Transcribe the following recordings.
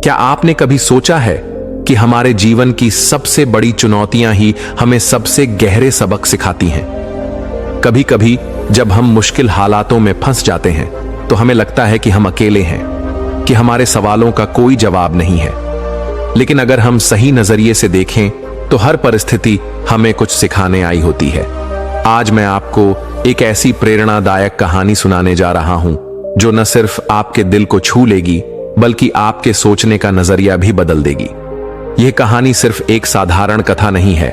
क्या आपने कभी सोचा है कि हमारे जीवन की सबसे बड़ी चुनौतियां ही हमें सबसे गहरे सबक सिखाती हैं? कभी कभी जब हम मुश्किल हालातों में फंस जाते हैं तो हमें लगता है कि हम अकेले हैं, कि हमारे सवालों का कोई जवाब नहीं है। लेकिन अगर हम सही नजरिए से देखें तो हर परिस्थिति हमें कुछ सिखाने आई होती है। आज मैं आपको एक ऐसी प्रेरणादायक कहानी सुनाने जा रहा हूं जो न सिर्फ आपके दिल को छू लेगी बल्कि आपके सोचने का नजरिया भी बदल देगी। यह कहानी सिर्फ एक साधारण कथा नहीं है,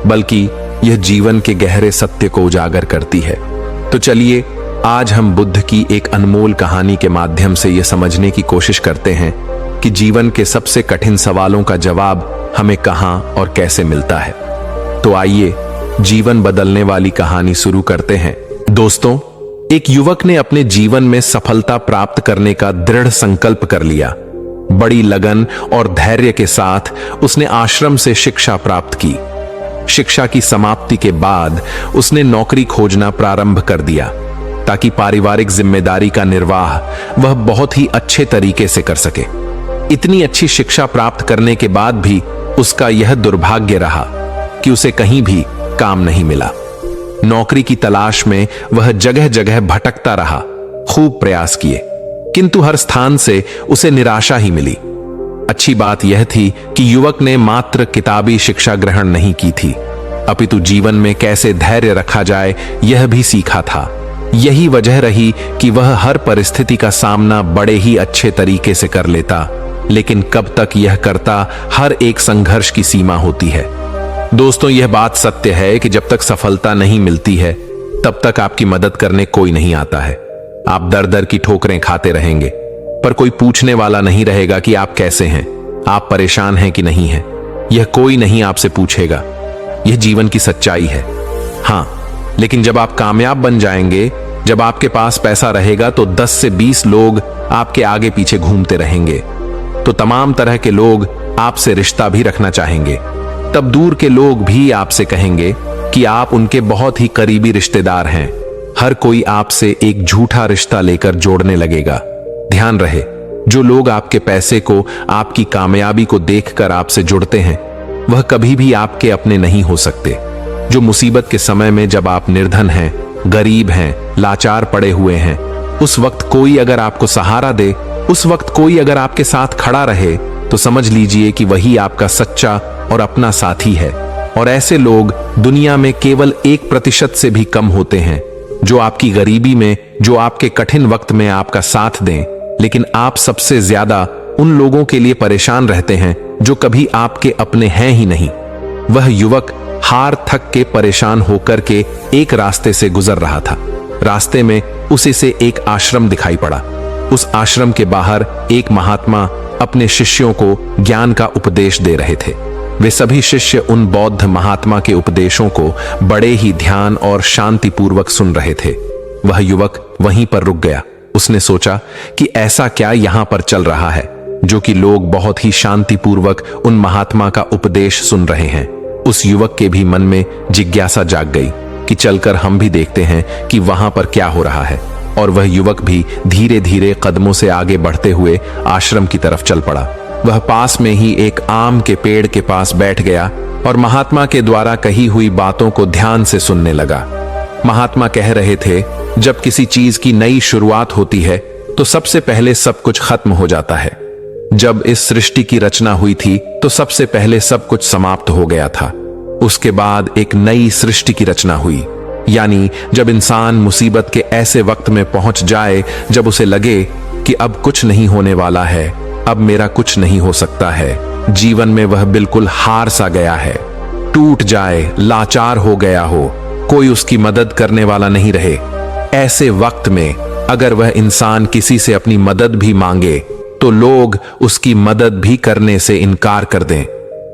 बल्कि यह जीवन के गहरे सत्य को उजागर करती है। तो चलिए आज हम बुद्ध की एक अनमोल कहानी के माध्यम से यह समझने की कोशिश करते हैं कि जीवन के सबसे कठिन सवालों का जवाब हमें कहां और कैसे मिलता है। तो आइए जीवन बदलने वाली कहानी शुरू करते हैं। दोस्तों, एक युवक ने अपने जीवन में सफलता प्राप्त करने का दृढ़ संकल्प कर लिया। बड़ी लगन और धैर्य के साथ उसने आश्रम से शिक्षा प्राप्त की। शिक्षा की समाप्ति के बाद उसने नौकरी खोजना प्रारंभ कर दिया ताकि पारिवारिक जिम्मेदारी का निर्वाह वह बहुत ही अच्छे तरीके से कर सके। इतनी अच्छी शिक्षा प्राप्त करने के बाद भी उसका यह दुर्भाग्य रहा कि उसे कहीं भी काम नहीं मिला। नौकरी की तलाश में वह जगह जगह भटकता रहा, खूब प्रयास किए, किंतु हर स्थान से उसे निराशा ही मिली। अच्छी बात यह थी कि युवक ने मात्र किताबी शिक्षा ग्रहण नहीं की थी, अपितु जीवन में कैसे धैर्य रखा जाए यह भी सीखा था। यही वजह रही कि वह हर परिस्थिति का सामना बड़े ही अच्छे तरीके से कर लेता। लेकिन कब तक यह करता, हर एक संघर्ष की सीमा होती है। दोस्तों, यह बात सत्य है कि जब तक सफलता नहीं मिलती है तब तक आपकी मदद करने कोई नहीं आता है। आप दर दर की ठोकरें खाते रहेंगे, पर कोई पूछने वाला नहीं रहेगा कि आप कैसे हैं, आप परेशान हैं कि नहीं हैं। यह कोई नहीं आपसे पूछेगा। यह जीवन की सच्चाई है। हां, लेकिन जब आप कामयाब बन जाएंगे, जब आपके पास पैसा रहेगा, तो 10 से 20 लोग आपके आगे पीछे घूमते रहेंगे। तो तमाम तरह के लोग आपसे रिश्ता भी रखना चाहेंगे। तब दूर के लोग भी आपसे कहेंगे कि आप उनके बहुत ही करीबी रिश्तेदार हैं। हर कोई आपसे एक झूठा रिश्ता लेकर जोड़ने लगेगा। ध्यान रहे, जो लोग आपके पैसे को, आपकी कामयाबी को देखकर आपसे जुड़ते हैं, वह कभी भी आपके अपने नहीं हो सकते। जो मुसीबत के समय में जब आप निर्धन हैं, गरीब हैं, लाचार पड़े हुए हैं, उस वक्त कोई अगर आपको सहारा दे, उस वक्त कोई अगर आपके साथ खड़ा रहे, तो समझ लीजिए कि वही आपका सच्चा और अपना साथी है। और ऐसे लोग दुनिया में केवल 1% से भी कम होते हैं, जो आपकी गरीबी में, जो आपके कठिन वक्त में आपका साथ दें। लेकिन आप सबसे ज्यादा उन लोगों के लिए परेशान रहते हैं जो कभी आपके अपने हैं ही नहीं। वह युवक हार थक के परेशान होकर के एक रास्ते से गुजर रहा था। रास्ते में उसे एक आश्रम दिखाई पड़ा। उस आश्रम के बाहर एक महात्मा अपने शिष्यों को ज्ञान का उपदेश दे रहे थे। वे सभी शिष्य उन बौद्ध महात्मा के उपदेशों को बड़े ही ध्यान और शांतिपूर्वक सुन रहे थे। वह युवक वहीं पर रुक गया। उसने सोचा कि ऐसा क्या यहां पर चल रहा है जो कि लोग बहुत ही शांतिपूर्वक उन महात्मा का उपदेश सुन रहे हैं। उस युवक के भी मन में जिज्ञासा जाग गई कि चलकर हम भी देखते हैं कि वहां पर क्या हो रहा है। और वह युवक भी धीरे धीरे कदमों से आगे बढ़ते हुए आश्रम की तरफ चल पड़ा। वह पास में ही एक आम के पेड़ के पास बैठ गया और महात्मा के द्वारा कही हुई बातों को ध्यान से सुनने लगा। महात्मा कह रहे थे, जब किसी चीज की नई शुरुआत होती है तो सबसे पहले सब कुछ खत्म हो जाता है। जब इस सृष्टि की रचना हुई थी तो सबसे पहले सब कुछ समाप्त हो गया था। उसके बाद एक नई सृष्टि की रचना हुई। यानी जब इंसान मुसीबत के ऐसे वक्त में पहुंच जाए जब उसे लगे कि अब कुछ नहीं होने वाला है, अब मेरा कुछ नहीं हो सकता है, जीवन में वह बिल्कुल हार सा गया है, टूट जाए, लाचार हो गया हो, कोई उसकी मदद करने वाला नहीं रहे, ऐसे वक्त में अगर वह इंसान किसी से अपनी मदद भी मांगे तो लोग उसकी मदद भी करने से इनकार कर दें।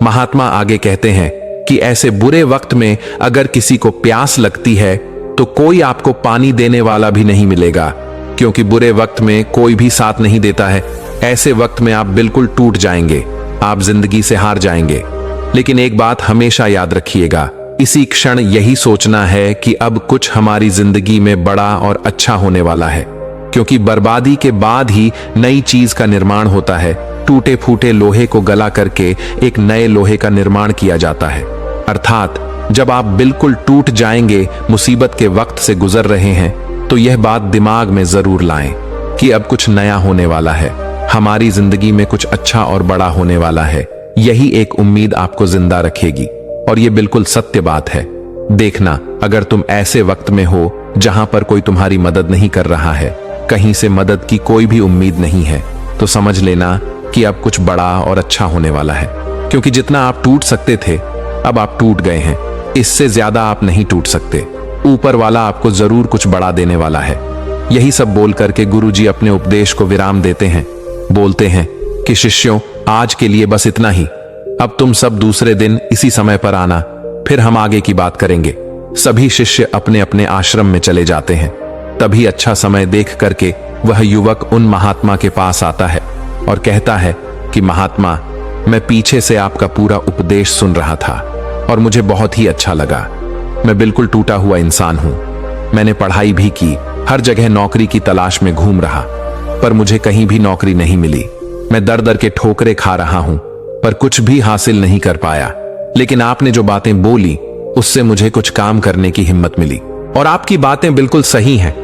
महात्मा आगे कहते हैं कि ऐसे बुरे वक्त में अगर किसी को प्यास लगती है तो कोई आपको पानी देने वाला भी नहीं मिलेगा, क्योंकि बुरे वक्त में कोई भी साथ नहीं देता है। ऐसे वक्त में आप बिल्कुल टूट जाएंगे, आप जिंदगी से हार जाएंगे। लेकिन एक बात हमेशा याद रखिएगा, इसी क्षण यही सोचना है कि अब कुछ हमारी जिंदगी में बड़ा और अच्छा होने वाला है, क्योंकि बर्बादी के बाद ही नई चीज का निर्माण होता है। टूटे फूटे लोहे को गला करके एक नए लोहे का निर्माण किया जाता है। अर्थात जब आप बिल्कुल टूट जाएंगे, मुसीबत के वक्त से गुजर रहे हैं, तो यह बात दिमाग में जरूर लाएं कि अब कुछ नया होने वाला है, हमारी जिंदगी में कुछ अच्छा और बड़ा होने वाला है। यही एक उम्मीद आपको जिंदा रखेगी और यह बिल्कुल सत्य बात है। देखना, अगर तुम ऐसे वक्त में हो जहां पर कोई तुम्हारी मदद नहीं कर रहा है, कहीं से मदद की कोई भी उम्मीद नहीं है, तो समझ लेना कि अब कुछ बड़ा और अच्छा होने वाला है। क्योंकि जितना आप टूट सकते थे, अब आप टूट गए हैं। इससे ज्यादा आप नहीं टूट सकते। ऊपर वाला आपको जरूर कुछ बड़ा देने वाला है। यही सब बोल करके गुरुजी अपने उपदेश को विराम देते हैं। बोलते हैं कि शिष्यों, आज के लिए बस इतना ही। अब तुम सब दूसरे दिन इसी समय पर आना, फिर हम आगे की बात करेंगे। सभी शिष्य अपने अपने आश्रम में चले जाते हैं। तभी अच्छा समय देख करके वह युवक उन महात्मा के पास आता है और कहता है कि महात्मा, मैं पीछे से आपका पूरा उपदेश सुन रहा था और मुझे बहुत ही अच्छा लगा। मैं बिल्कुल टूटा हुआ इंसान हूं। मैंने पढ़ाई भी की, हर जगह नौकरी की तलाश में घूम रहा, पर मुझे कहीं भी नौकरी नहीं मिली। मैं दर दर के ठोकरे खा रहा हूं, पर कुछ भी हासिल नहीं कर पाया। लेकिन आपने जो बातें बोली, उससे मुझे कुछ काम करने की हिम्मत मिली और आपकी बातें बिल्कुल सही हैं।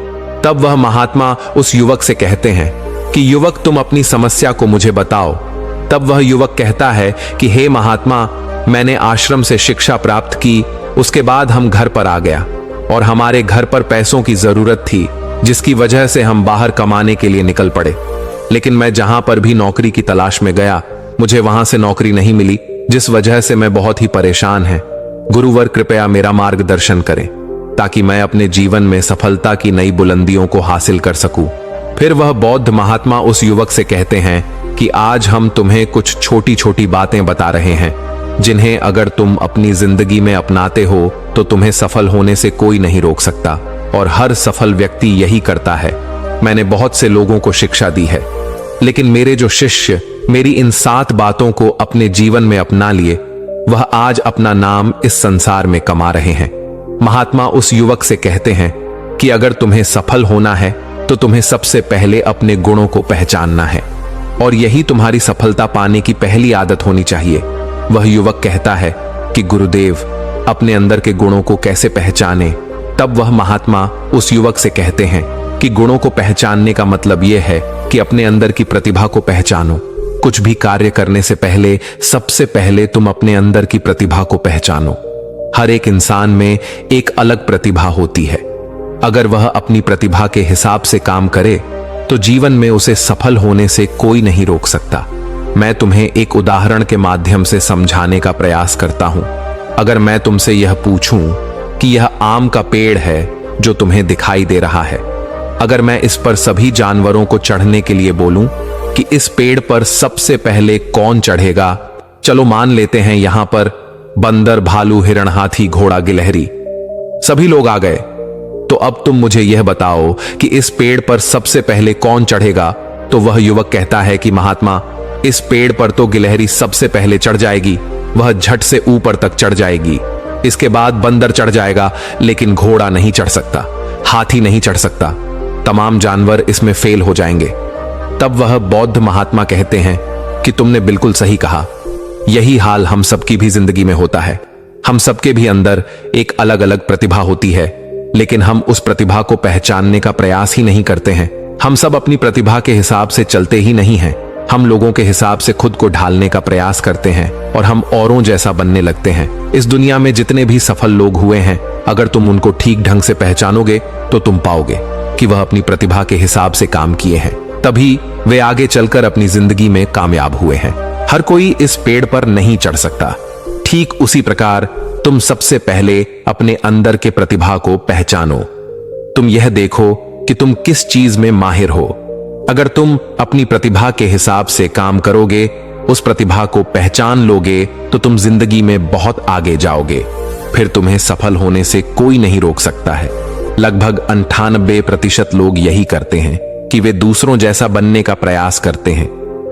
तब वह महात्मा उस युवक से कहते हैं कि युवक, तुम अपनी समस्या को मुझे बताओ। तब वह युवक कहता है कि हे महात्मा, मैंने आश्रम से शिक्षा प्राप्त की, उसके बाद हम घर पर आ गया और हमारे घर पर पैसों की जरूरत थी, जिसकी वजह से हम बाहर कमाने के लिए निकल पड़े। लेकिन मैं जहां पर भी नौकरी की तलाश में गया, मुझे वहां से नौकरी नहीं मिली, जिस वजह से मैं बहुत ही परेशान है। गुरुवर, कृपया मेरा मार्गदर्शन करें ताकि मैं अपने जीवन में सफलता की नई बुलंदियों को हासिल कर सकूं। फिर वह बौद्ध महात्मा उस युवक से कहते हैं कि आज हम तुम्हें कुछ छोटी छोटी बातें बता रहे हैं, जिन्हें अगर तुम अपनी जिंदगी में अपनाते हो तो तुम्हें सफल होने से कोई नहीं रोक सकता, और हर सफल व्यक्ति यही करता है। मैंने बहुत से लोगों को शिक्षा दी है, लेकिन मेरे जो शिष्य मेरी इन 7 बातों को अपने जीवन में अपना लिए, वह आज अपना नाम इस संसार में कमा रहे हैं। महात्मा उस युवक से कहते हैं कि अगर तुम्हें सफल होना है तो तुम्हें सबसे पहले अपने गुणों को पहचानना है, और यही तुम्हारी सफलता पाने की पहली आदत होनी चाहिए। वह युवक कहता है कि गुरुदेव, अपने अंदर के गुणों को कैसे पहचाने? तब वह महात्मा उस युवक से कहते हैं कि गुणों को पहचानने का मतलब यह है कि अपने अंदर की प्रतिभा को पहचानो। कुछ भी कार्य करने से पहले सबसे पहले तुम अपने अंदर की प्रतिभा को पहचानो। हर एक इंसान में एक अलग प्रतिभा होती है। अगर वह अपनी प्रतिभा के हिसाब से काम करे तो जीवन में उसे सफल होने से कोई नहीं रोक सकता। मैं तुम्हें एक उदाहरण के माध्यम से समझाने का प्रयास करता हूं। अगर मैं तुमसे यह पूछूं कि यह आम का पेड़ है जो तुम्हें दिखाई दे रहा है, अगर मैं इस पर सभी जानवरों को चढ़ने के लिए बोलूं कि इस पेड़ पर सबसे पहले कौन चढ़ेगा? चलो मान लेते हैं यहां पर बंदर, भालू, हिरण, हाथी, घोड़ा, गिलहरी, सभी लोग आ गए। तो अब तुम मुझे यह बताओ कि इस पेड़ पर सबसे पहले कौन चढ़ेगा? तो वह युवक कहता है कि महात्मा, इस पेड़ पर तो गिलहरी सबसे पहले चढ़ जाएगी, वह झट से ऊपर तक चढ़ जाएगी। इसके बाद बंदर चढ़ जाएगा, लेकिन घोड़ा नहीं चढ़ सकता, हाथी नहीं चढ़ सकता, तमाम जानवर इसमें फेल हो जाएंगे। तब वह बौद्ध महात्मा कहते हैं कि तुमने बिल्कुल सही कहा। यही हाल हम सबकी भी जिंदगी में होता है। हम सबके भी अंदर एक अलग अलग प्रतिभा होती है, लेकिन हम उस प्रतिभा को पहचानने का प्रयास ही नहीं करते हैं। हम सब अपनी प्रतिभा के हिसाब से चलते ही नहीं हैं। हम लोगों के हिसाब से खुद को ढालने का प्रयास करते हैं और हम औरों जैसा बनने लगते हैं। इस दुनिया में जितने भी सफल लोग हुए हैं, अगर तुम उनको ठीक ढंग से पहचानोगे तो तुम पाओगे कि वह अपनी प्रतिभा के हिसाब से काम किए हैं, तभी वे आगे चलकर अपनी जिंदगी में कामयाब हुए हैं। हर कोई इस पेड़ पर नहीं चढ़ सकता। ठीक उसी प्रकार तुम सबसे पहले अपने अंदर के प्रतिभा को पहचानो। तुम यह देखो कि तुम किस चीज में माहिर हो। अगर तुम अपनी प्रतिभा के हिसाब से काम करोगे, उस प्रतिभा को पहचान लोगे, तो तुम जिंदगी में बहुत आगे जाओगे। फिर तुम्हें सफल होने से कोई नहीं रोक सकता है। लगभग 98% लोग यही करते हैं कि वे दूसरों जैसा बनने का प्रयास करते हैं।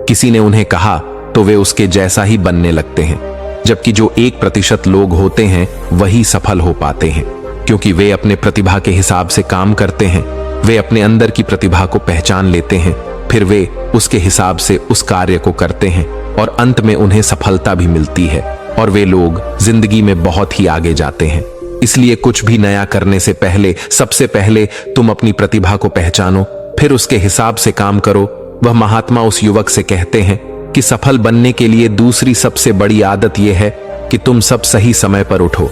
किसी ने उन्हें कहा तो वे उसके जैसा ही बनने लगते हैं, जबकि जो 1% लोग होते हैं वही सफल हो पाते हैं, क्योंकि वे अपने प्रतिभा के हिसाब से काम करते हैं। वे अपने अंदर की प्रतिभा को पहचान लेते हैं, फिर वे उसके हिसाब से उस कार्य को करते हैं और अंत में उन्हें सफलता भी मिलती है और वे लोग जिंदगी में बहुत ही आगे जाते हैं। इसलिए कुछ भी नया करने से पहले सबसे पहले तुम अपनी प्रतिभा को पहचानो, फिर उसके हिसाब से काम करो। वह महात्मा उस युवक से कहते हैं कि सफल बनने के लिए दूसरी सबसे बड़ी आदत यह है कि तुम सब सही समय पर उठो।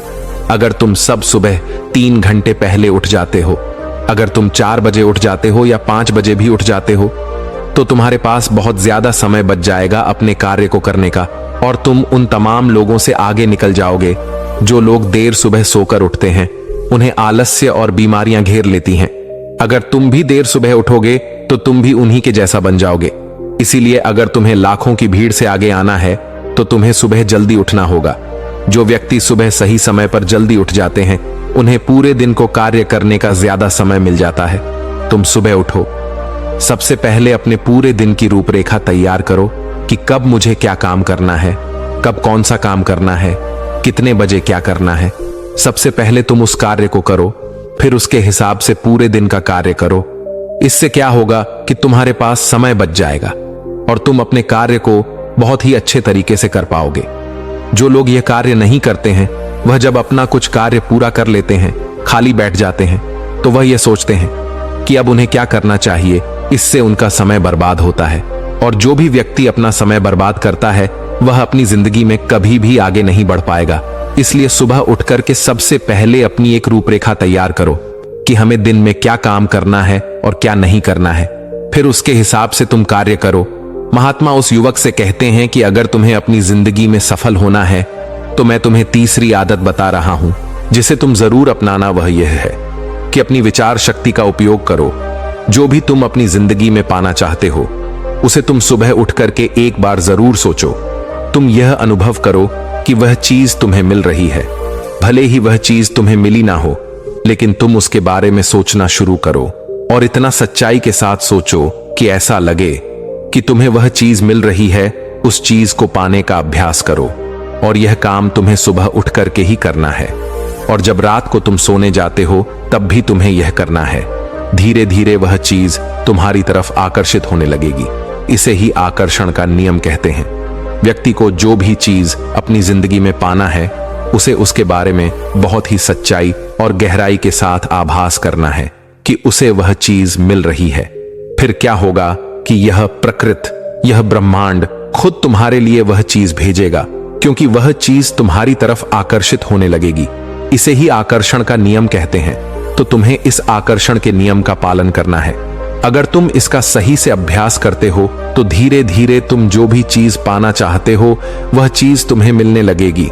अगर तुम सब सुबह 3 घंटे पहले उठ जाते हो, अगर तुम 4 बजे उठ जाते हो या 5 बजे भी उठ जाते हो, तो तुम्हारे पास बहुत ज्यादा समय बच जाएगा अपने कार्य को करने का और तुम उन तमाम लोगों से आगे निकल जाओगे जो लोग देर सुबह सोकर उठते हैं। उन्हें आलस्य और बीमारियां घेर लेती हैं। अगर तुम भी देर सुबह उठोगे तो तुम भी उन्हीं के जैसा बन जाओगे। इसीलिए अगर तुम्हें लाखों की भीड़ से आगे आना है तो तुम्हें सुबह जल्दी उठना होगा। जो व्यक्ति सुबह सही समय पर जल्दी उठ जाते हैं उन्हें पूरे दिन को कार्य करने का ज्यादा समय मिल जाता है। तुम सुबह उठो, सबसे पहले अपने पूरे दिन की रूपरेखा तैयार करो कि कब मुझे क्या काम करना है, कब कौन सा काम करना है, कितने बजे क्या करना है। सबसे पहले तुम उस कार्य को करो, फिर उसके हिसाब से पूरे दिन का कार्य करो। इससे क्या होगा कि तुम्हारे पास समय बच जाएगा और तुम अपने कार्य को बहुत ही अच्छे तरीके से कर पाओगे। जो लोग यह कार्य नहीं करते हैं वह जब अपना कुछ कार्य पूरा कर लेते हैं, खाली बैठ जाते हैं, तो वह यह सोचते हैं कि अब उन्हें क्या करना चाहिए। इससे उनका समय बर्बाद होता है और जो भी व्यक्ति अपना समय बर्बाद करता है वह अपनी जिंदगी में कभी भी आगे नहीं बढ़ पाएगा। इसलिए सुबह उठकर के सबसे पहले अपनी एक रूपरेखा तैयार करो कि हमें दिन में क्या काम करना है और क्या नहीं करना है, फिर उसके हिसाब से तुम कार्य करो। महात्मा उस युवक से कहते हैं कि अगर तुम्हें अपनी जिंदगी में सफल होना है तो मैं तुम्हें तीसरी आदत बता रहा हूं जिसे तुम जरूर अपनाना। वह यह है कि अपनी विचार शक्ति का उपयोग करो। जो भी तुम अपनी जिंदगी में पाना चाहते हो उसे तुम सुबह उठ करके एक बार जरूर सोचो। तुम यह अनुभव करो कि वह चीज तुम्हें मिल रही है। भले ही वह चीज तुम्हें मिली ना हो, लेकिन तुम उसके बारे में सोचना शुरू करो और इतना सच्चाई के साथ सोचो कि ऐसा लगे कि तुम्हें वह चीज मिल रही है। उस चीज को पाने का अभ्यास करो और यह काम तुम्हें सुबह उठ करके ही करना है और जब रात को तुम सोने जाते हो तब भी तुम्हें यह करना है। धीरे धीरे वह चीज तुम्हारी तरफ आकर्षित होने लगेगी। इसे ही आकर्षण का नियम कहते हैं। व्यक्ति को जो भी चीज अपनी जिंदगी में पाना है उसे उसके बारे में बहुत ही सच्चाई और गहराई के साथ आभास करना है कि उसे वह चीज मिल रही है। फिर क्या होगा कि यह प्रकृति, यह ब्रह्मांड खुद तुम्हारे लिए वह चीज भेजेगा, क्योंकि वह चीज तुम्हारी तरफ आकर्षित होने लगेगी। इसे ही आकर्षण का नियम कहते हैं। तो तुम्हें इस आकर्षण के नियम का पालन करना है। अगर तुम इसका सही से अभ्यास करते हो तो धीरे धीरे तुम जो भी चीज पाना चाहते हो वह चीज तुम्हें मिलने लगेगी।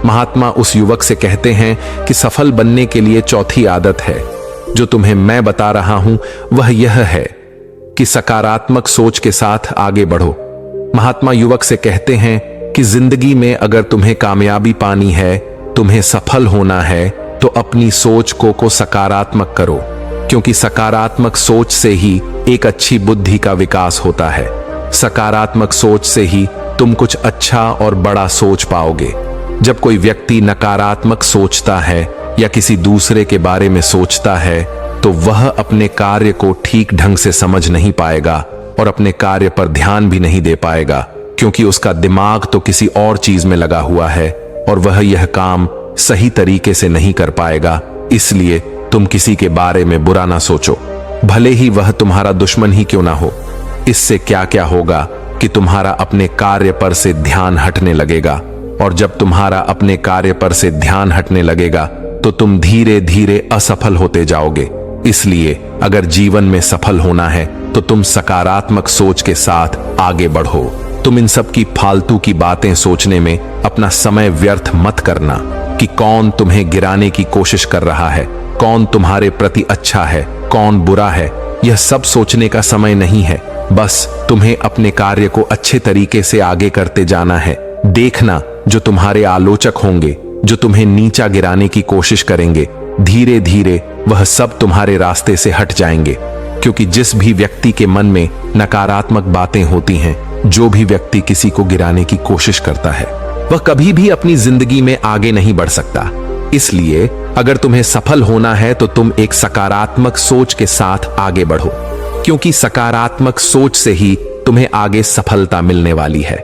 महात्मा उस युवक से कहते हैं कि सफल बनने के लिए चौथी आदत है जो तुम्हें मैं बता रहा हूं, वह यह है कि सकारात्मक सोच के साथ आगे बढ़ो। महात्मा युवक से कहते हैं कि जिंदगी में अगर तुम्हें कामयाबी पानी है, तुम्हें सफल होना है, तो अपनी सोच को सकारात्मक करो, क्योंकि सकारात्मक सोच से ही एक अच्छी बुद्धि का विकास होता है। सकारात्मक सोच से ही तुम कुछ अच्छा और बड़ा सोच पाओगे। जब कोई व्यक्ति नकारात्मक सोचता है या किसी दूसरे के बारे में सोचता है तो वह अपने कार्य को ठीक ढंग से समझ नहीं पाएगा और अपने कार्य पर ध्यान भी नहीं दे पाएगा, क्योंकि उसका दिमाग तो किसी और चीज में लगा हुआ है और वह यह काम सही तरीके से नहीं कर पाएगा। इसलिए तुम किसी के बारे में बुरा ना सोचो, भले ही वह तुम्हारा दुश्मन ही क्यों ना हो। इससे क्या क्या होगा कि तुम्हारा अपने कार्य पर से ध्यान हटने लगेगा, और जब तुम्हारा अपने कार्य पर से ध्यान हटने लगेगा तो तुम धीरे धीरे असफल होते जाओगे। इसलिए अगर जीवन में सफल होना है तो तुम सकारात्मक सोच के साथ आगे बढ़ो। तुम इन सब की फालतू की बातें सोचने में अपना समय व्यर्थ मत करना कि कौन तुम्हें गिराने की कोशिश कर रहा है, कौन तुम्हारे प्रति अच्छा है, कौन बुरा है। यह सब सोचने का समय नहीं है। बस तुम्हें अपने कार्य को अच्छे तरीके से आगे करते जाना है। देखना, जो तुम्हारे आलोचक होंगे, जो तुम्हें नीचा गिराने की कोशिश करेंगे, धीरे धीरे वह सब तुम्हारे रास्ते से हट जाएंगे। क्योंकि जिस भी व्यक्ति के मन में नकारात्मक बातें होती हैं, जो भी व्यक्ति किसी को गिराने की कोशिश करता है, वह कभी भी अपनी जिंदगी में आगे नहीं बढ़ सकता। इसलिए अगर तुम्हें सफल होना है तो तुम एक सकारात्मक सोच के साथ आगे बढ़ो। क्योंकि सकारात्मक सोच से ही तुम्हें आगे सफलता मिलने वाली है।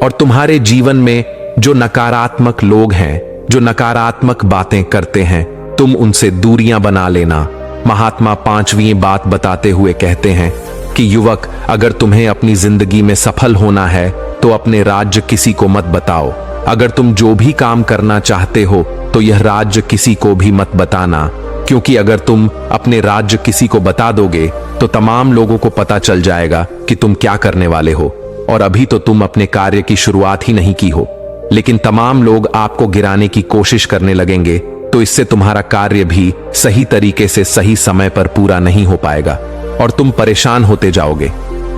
और तुम्हारे जीवन में जो नकारात्मक लोग हैं, जो नकारात्मक बातें करते हैं, तुम उनसे दूरियां बना लेना। महात्मा 5वीं बात बताते हुए कहते हैं कि युवक, अगर तुम्हें अपनी जिंदगी में सफल होना है तो अपने राज्य किसी को मत बताओ। अगर तुम जो भी काम करना चाहते हो तो यह राज्य किसी को भी मत बताना, क्योंकि अगर तुम अपने राज्य किसी को बता दोगे तो तमाम लोगों को पता चल जाएगा कि तुम क्या करने वाले हो। और अभी तो तुम अपने कार्य की शुरुआत ही नहीं की हो, लेकिन तमाम लोग आपको गिराने की कोशिश करने लगेंगे, तो इससे तुम्हारा कार्य भी सही तरीके से सही समय पर पूरा नहीं हो पाएगा और तुम परेशान होते जाओगे।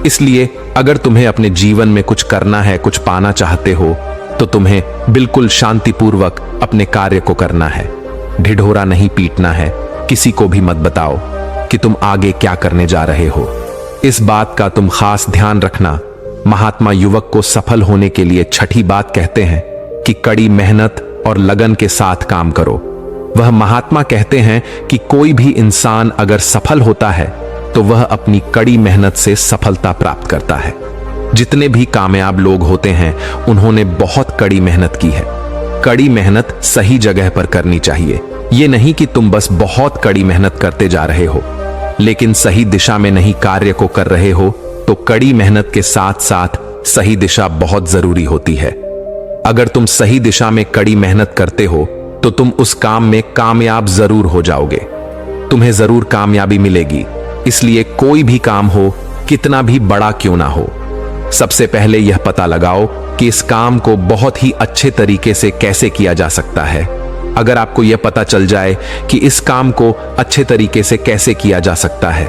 इसलिए अगर तुम्हें अपने जीवन में कुछ करना है, कुछ पाना चाहते हो, तो तुम्हें बिल्कुल शांतिपूर्वक अपने कार्य को करना है। ढिढोरा नहीं पीटना है, किसी को भी मत बताओ कि तुम आगे क्या करने जा रहे हो। इस बात का तुम खास ध्यान रखना। महात्मा युवक को सफल होने के लिए 6ठी बात कहते हैं कि कड़ी मेहनत और लगन के साथ काम करो। वह महात्मा कहते हैं कि कोई भी इंसान अगर सफल होता है तो वह अपनी कड़ी मेहनत से सफलता प्राप्त करता है। जितने भी कामयाब लोग होते हैं उन्होंने बहुत कड़ी मेहनत की है। कड़ी मेहनत सही जगह पर करनी चाहिए। ये नहीं कि तुम बस बहुत कड़ी मेहनत करते जा रहे हो लेकिन सही दिशा में नहीं कार्य को कर रहे हो, तो कड़ी मेहनत के साथ साथ सही दिशा बहुत जरूरी होती है। अगर तुम सही दिशा में कड़ी मेहनत करते हो तो तुम उस काम में कामयाब जरूर हो जाओगे, तुम्हें जरूर कामयाबी मिलेगी। इसलिए कोई भी काम हो, कितना भी बड़ा क्यों ना हो, सबसे पहले यह पता लगाओ कि इस काम को बहुत ही अच्छे तरीके से कैसे किया जा सकता है। अगर आपको यह पता चल जाए कि इस काम को अच्छे तरीके से कैसे किया जा सकता है,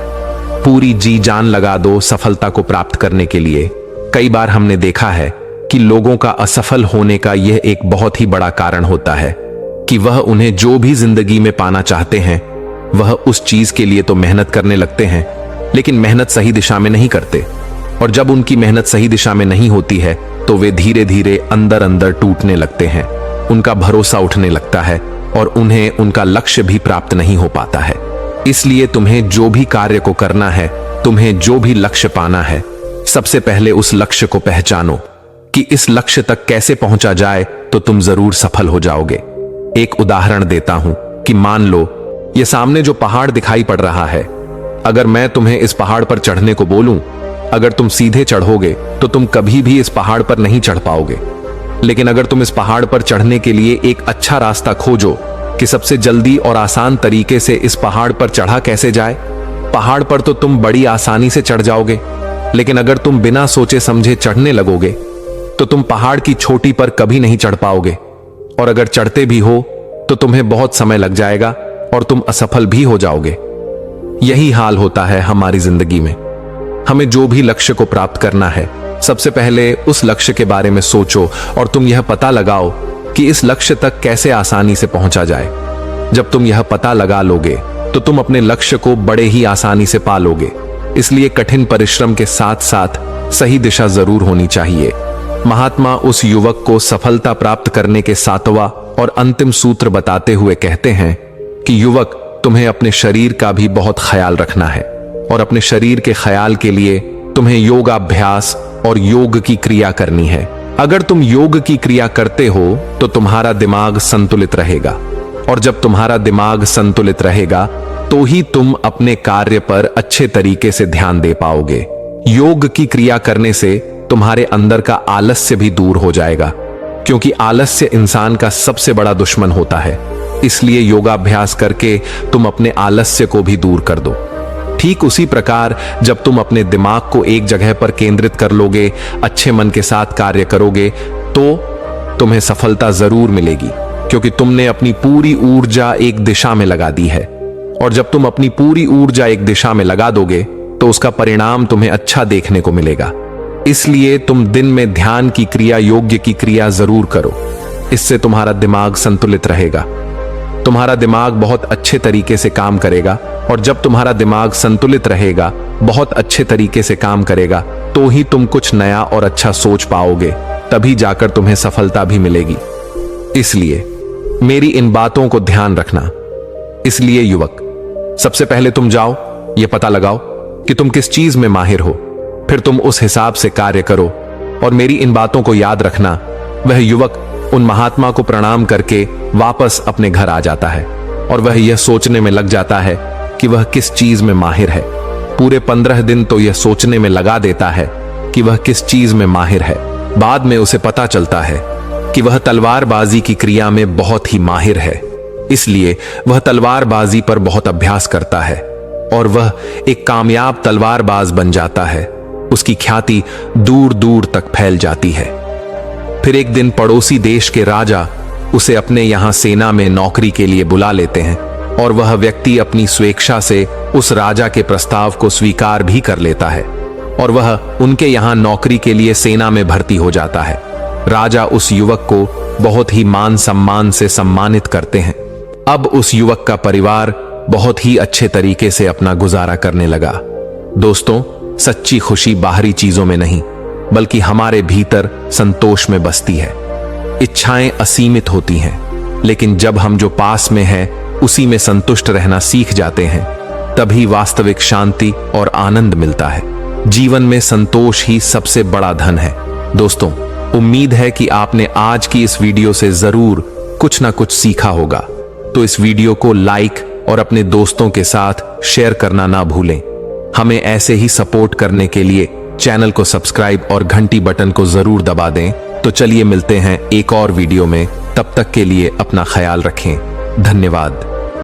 पूरी जी जान लगा दो सफलता को प्राप्त करने के लिए। कई बार हमने देखा है कि लोगों का असफल होने का यह एक बहुत ही बड़ा कारण होता है कि वह उन्हें जो भी जिंदगी में पाना चाहते हैं वह उस चीज के लिए तो मेहनत करने लगते हैं लेकिन मेहनत सही दिशा में नहीं करते। और जब उनकी मेहनत सही दिशा में नहीं होती है तो वे धीरे धीरे अंदर अंदर टूटने लगते हैं, उनका भरोसा उठने लगता है और उन्हें उनका लक्ष्य भी प्राप्त नहीं हो पाता है। इसलिए तुम्हें जो भी कार्य को करना है, तुम्हें जो भी लक्ष्य पाना है, सबसे पहले उस लक्ष्य को पहचानो कि इस लक्ष्य तक कैसे पहुंचा जाए तो तुम जरूर सफल हो जाओगे। एक उदाहरण देता हूं कि मान लो ये सामने जो पहाड़ दिखाई पड़ रहा है, अगर मैं तुम्हें इस पहाड़ पर चढ़ने को बोलूं, अगर तुम सीधे चढ़ोगे तो तुम कभी भी इस पहाड़ पर नहीं चढ़ पाओगे। लेकिन अगर तुम इस पहाड़ पर चढ़ने के लिए एक अच्छा रास्ता खोजो कि सबसे जल्दी और आसान तरीके से इस पहाड़ पर चढ़ा कैसे जाए, पहाड़ पर तो तुम बड़ी आसानी से चढ़ जाओगे। लेकिन अगर तुम बिना सोचे समझे चढ़ने लगोगे तो तुम पहाड़ की चोटी पर कभी नहीं चढ़ पाओगे, और अगर चढ़ते भी हो तो तुम्हें बहुत समय लग जाएगा और तुम असफल भी हो जाओगे। यही हाल होता है हमारी जिंदगी में। हमें जो भी लक्ष्य को प्राप्त करना है, सबसे पहले उस लक्ष्य के बारे में सोचो और तुम यह पता लगाओ कि इस लक्ष्य तक कैसे आसानी से पहुंचा जाए। जब तुम यह पता लगा लोगे तो तुम अपने लक्ष्य को बड़े ही आसानी से पा लोगे। इसलिए कठिन परिश्रम के साथ साथ सही दिशा जरूर होनी चाहिए। महात्मा उस युवक को सफलता प्राप्त करने के 7वां और अंतिम सूत्र बताते हुए कहते हैं कि युवक, तुम्हें अपने शरीर का भी बहुत ख्याल रखना है और अपने शरीर के ख्याल के लिए तुम्हें योगाभ्यास और योग की क्रिया करनी है। अगर तुम योग की क्रिया करते हो तो तुम्हारा दिमाग संतुलित रहेगा, और जब तुम्हारा दिमाग संतुलित रहेगा तो ही तुम अपने कार्य पर अच्छे तरीके से ध्यान दे पाओगे। योग की क्रिया करने से तुम्हारे अंदर का आलस्य भी दूर हो जाएगा, क्योंकि आलस्य इंसान का सबसे बड़ा दुश्मन होता है। इसलिए योगाभ्यास करके तुम अपने आलस्य को भी दूर कर दो। ठीक उसी प्रकार जब तुम अपने दिमाग को एक जगह पर केंद्रित कर लोगे, अच्छे मन के साथ कार्य करोगे, तो तुम्हें सफलता जरूर मिलेगी, क्योंकि तुमने अपनी पूरी ऊर्जा एक दिशा में लगा दी है। और जब तुम अपनी पूरी ऊर्जा एक दिशा में लगा दोगे तो उसका परिणाम तुम्हें अच्छा देखने को मिलेगा। इसलिए तुम दिन में ध्यान की क्रिया, योग्य की क्रिया जरूर करो। इससे तुम्हारा दिमाग संतुलित रहेगा, तुम्हारा दिमाग बहुत अच्छे तरीके से काम करेगा, और जब तुम्हारा दिमाग संतुलित रहेगा, बहुत अच्छे तरीके से काम करेगा, तो ही तुम कुछ नया और अच्छा सोच पाओगे, तभी जाकर तुम्हें सफलता भी मिलेगी। इसलिए मेरी इन बातों को ध्यान रखना। इसलिए युवक, सबसे पहले तुम जाओ, यह पता लगाओ कि तुम किस चीज में माहिर हो, फिर तुम उस हिसाब से कार्य करो। और मेरी इन बातों को याद रखना। वह युवक उन महात्मा को प्रणाम करके वापस अपने घर आ जाता है और वह यह सोचने में लग जाता है कि वह किस चीज में माहिर है। पूरे 15 दिन तो यह सोचने में लगा देता है कि वह किस चीज में माहिर है। बाद में उसे पता चलता है कि वह तलवारबाजी की क्रिया में बहुत ही माहिर है, इसलिए वह तलवारबाजी पर बहुत अभ्यास करता है और वह एक कामयाब तलवारबाज बन जाता है। उसकी ख्याति दूर दूर तक फैल जाती है। फिर एक दिन पड़ोसी देश के राजा उसे अपने यहां सेना में नौकरी के लिए बुला लेते हैं और वह व्यक्ति अपनी स्वेच्छा से उस राजा के प्रस्ताव को स्वीकार भी कर लेता है और वह उनके यहां नौकरी के लिए सेना में भर्ती हो जाता है। राजा उस युवक को बहुत ही मान सम्मान से सम्मानित करते हैं। अब उस युवक का परिवार बहुत ही अच्छे तरीके से अपना गुजारा करने लगा। दोस्तों, सच्ची खुशी बाहरी चीजों में नहीं बल्कि हमारे भीतर संतोष में बसती है। इच्छाएं असीमित होती हैं, लेकिन जब हम जो पास में है उसी में संतुष्ट रहना सीख जाते हैं, तभी वास्तविक शांति और आनंद मिलता है। जीवन में संतोष ही सबसे बड़ा धन है। दोस्तों, उम्मीद है कि आपने आज की इस वीडियो से जरूर कुछ ना कुछ सीखा होगा। तो इस वीडियो को लाइक और अपने दोस्तों के साथ शेयर करना ना भूलें। हमें ऐसे ही सपोर्ट करने के लिए चैनल को सब्सक्राइब और घंटी बटन को जरूर दबा दें। तो चलिए मिलते हैं एक और वीडियो में। तब तक के लिए अपना ख्याल रखें। धन्यवाद।